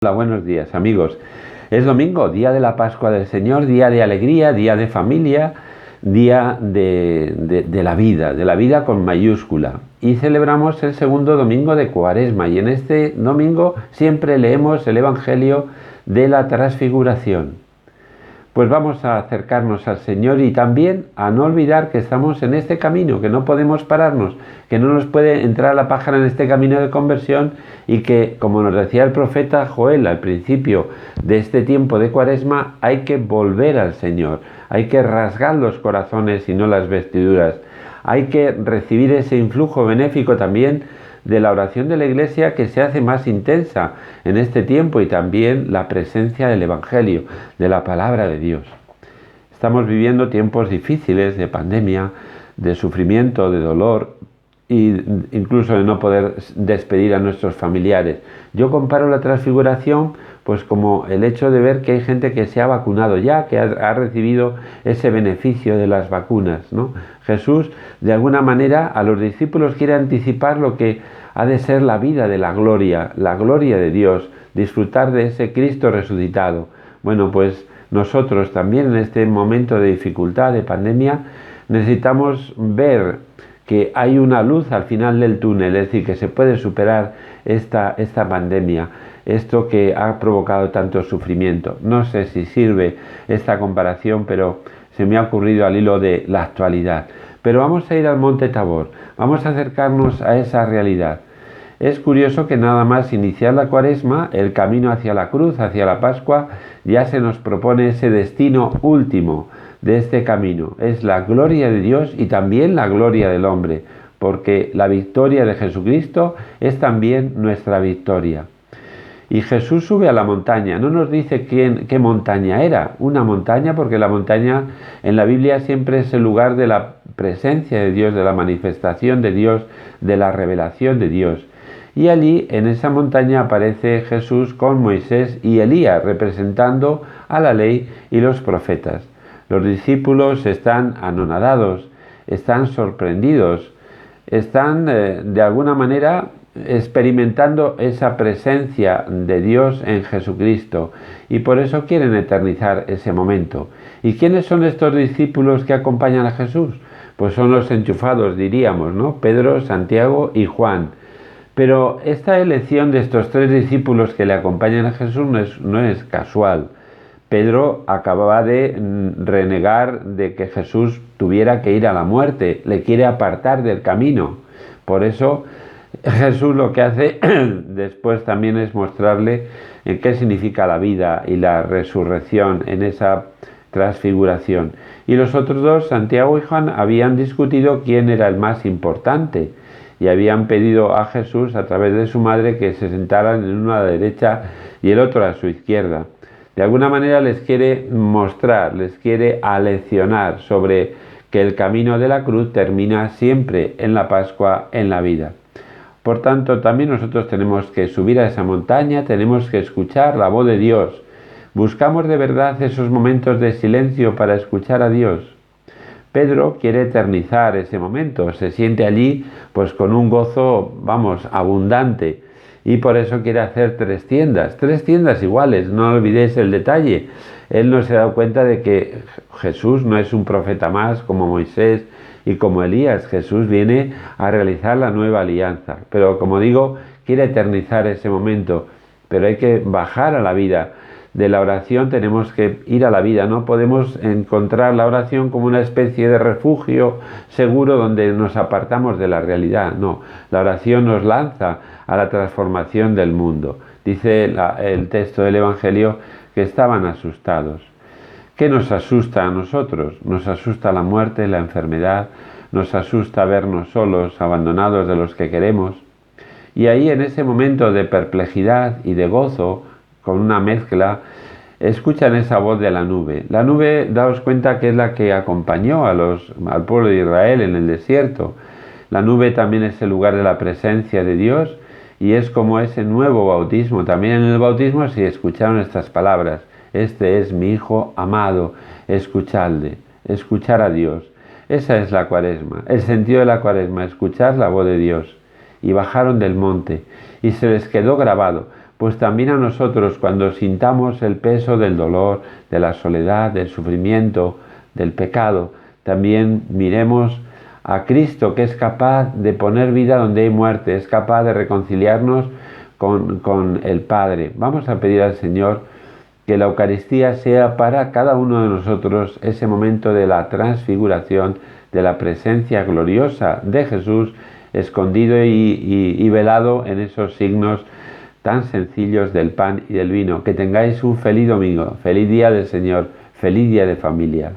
Hola, buenos días amigos. Es domingo, día de la Pascua del Señor, día de alegría, día de familia, día de la vida con mayúscula. Y celebramos el segundo domingo de Cuaresma y en este domingo siempre leemos el Evangelio de la Transfiguración. Pues vamos a acercarnos al Señor y también a no olvidar que estamos en este camino, que no podemos pararnos, que no nos puede entrar la pájara en este camino de conversión y que, como nos decía el profeta Joel al principio de este tiempo de Cuaresma, hay que volver al Señor, hay que rasgar los corazones y no las vestiduras, hay que recibir ese influjo benéfico también de la oración de la Iglesia que se hace más intensa en este tiempo y también la presencia del Evangelio, de la palabra de Dios. Estamos viviendo tiempos difíciles de pandemia, de sufrimiento, de dolor e incluso de no poder despedir a nuestros familiares. Yo comparo la transfiguración pues como el hecho de ver que hay gente que se ha vacunado ya, que ha recibido ese beneficio de las vacunas, ¿no? Jesús, de alguna manera, a los discípulos quiere anticipar lo que ha de ser la vida de la gloria de Dios, disfrutar de ese Cristo resucitado. Bueno, pues nosotros también en este momento de dificultad, de pandemia, necesitamos ver que hay una luz al final del túnel, es decir, que se puede superar esta pandemia, esto que ha provocado tanto sufrimiento. No sé si sirve esta comparación, pero se me ha ocurrido al hilo de la actualidad. Pero vamos a ir al Monte Tabor, vamos a acercarnos a esa realidad. Es curioso que nada más iniciar la Cuaresma, el camino hacia la cruz, hacia la Pascua, ya se nos propone ese destino último de este camino. Es la gloria de Dios y también la gloria del hombre, porque la victoria de Jesucristo es también nuestra victoria. Y Jesús sube a la montaña, no nos dice qué montaña era, una montaña, porque la montaña en la Biblia siempre es el lugar de la presencia de Dios, de la manifestación de Dios, de la revelación de Dios. Y allí, en esa montaña, aparece Jesús con Moisés y Elías, representando a la ley y los profetas. Los discípulos están anonadados, están sorprendidos, están de alguna manera experimentando esa presencia de Dios en Jesucristo y por eso quieren eternizar ese momento. ¿Y quiénes son estos discípulos que acompañan a Jesús? Pues son los enchufados, diríamos, ¿no? Pedro, Santiago y Juan. Pero esta elección de estos tres discípulos que le acompañan a Jesús no es casual. Pedro acababa de renegar de que Jesús tuviera que ir a la muerte, le quiere apartar del camino. Por eso Jesús lo que hace después también es mostrarle qué significa la vida y la resurrección en esa transfiguración. Y los otros dos, Santiago y Juan, habían discutido quién era el más importante y habían pedido a Jesús a través de su madre que se sentaran en uno a la derecha y el otro a su izquierda. De alguna manera les quiere mostrar, les quiere aleccionar sobre que el camino de la cruz termina siempre en la Pascua, en la vida. Por tanto, también nosotros tenemos que subir a esa montaña, tenemos que escuchar la voz de Dios. Buscamos de verdad esos momentos de silencio para escuchar a Dios. Pedro quiere eternizar ese momento, se siente allí pues con un gozo, abundante, y por eso quiere hacer tres tiendas iguales, no olvidéis el detalle. Él no se ha dado cuenta de que Jesús no es un profeta más como Moisés y como Elías. Jesús viene a realizar la nueva alianza, pero como digo, quiere eternizar ese momento, pero hay que bajar a la vida. De la oración tenemos que ir a la vida, no podemos encontrar la oración como una especie de refugio seguro donde nos apartamos de la realidad, no, la oración nos lanza a la transformación del mundo. Dice el texto del Evangelio que estaban asustados. ¿Qué nos asusta a nosotros? Nos asusta la muerte, la enfermedad, nos asusta vernos solos, abandonados de los que queremos. Y ahí en ese momento de perplejidad y de gozo, con una mezcla, escuchan esa voz de la nube. La nube, daos cuenta que es la que acompañó al pueblo de Israel en el desierto. La nube también es el lugar de la presencia de Dios y es como ese nuevo bautismo. También en el bautismo se escucharon estas palabras: este es mi Hijo amado, escuchadle, escuchar a Dios. Esa es la Cuaresma, el sentido de la Cuaresma, escuchar la voz de Dios. Y bajaron del monte y se les quedó grabado. pues también a nosotros, cuando sintamos el peso del dolor, de la soledad, del sufrimiento, del pecado, también miremos a Cristo, que es capaz de poner vida donde hay muerte, es capaz de reconciliarnos con el Padre. Vamos a pedir al Señor que la Eucaristía sea para cada uno de nosotros ese momento de la transfiguración, de la presencia gloriosa de Jesús, escondido y velado en esos signos tan sencillos del pan y del vino. Que tengáis un feliz domingo, feliz día del Señor, feliz día de familia.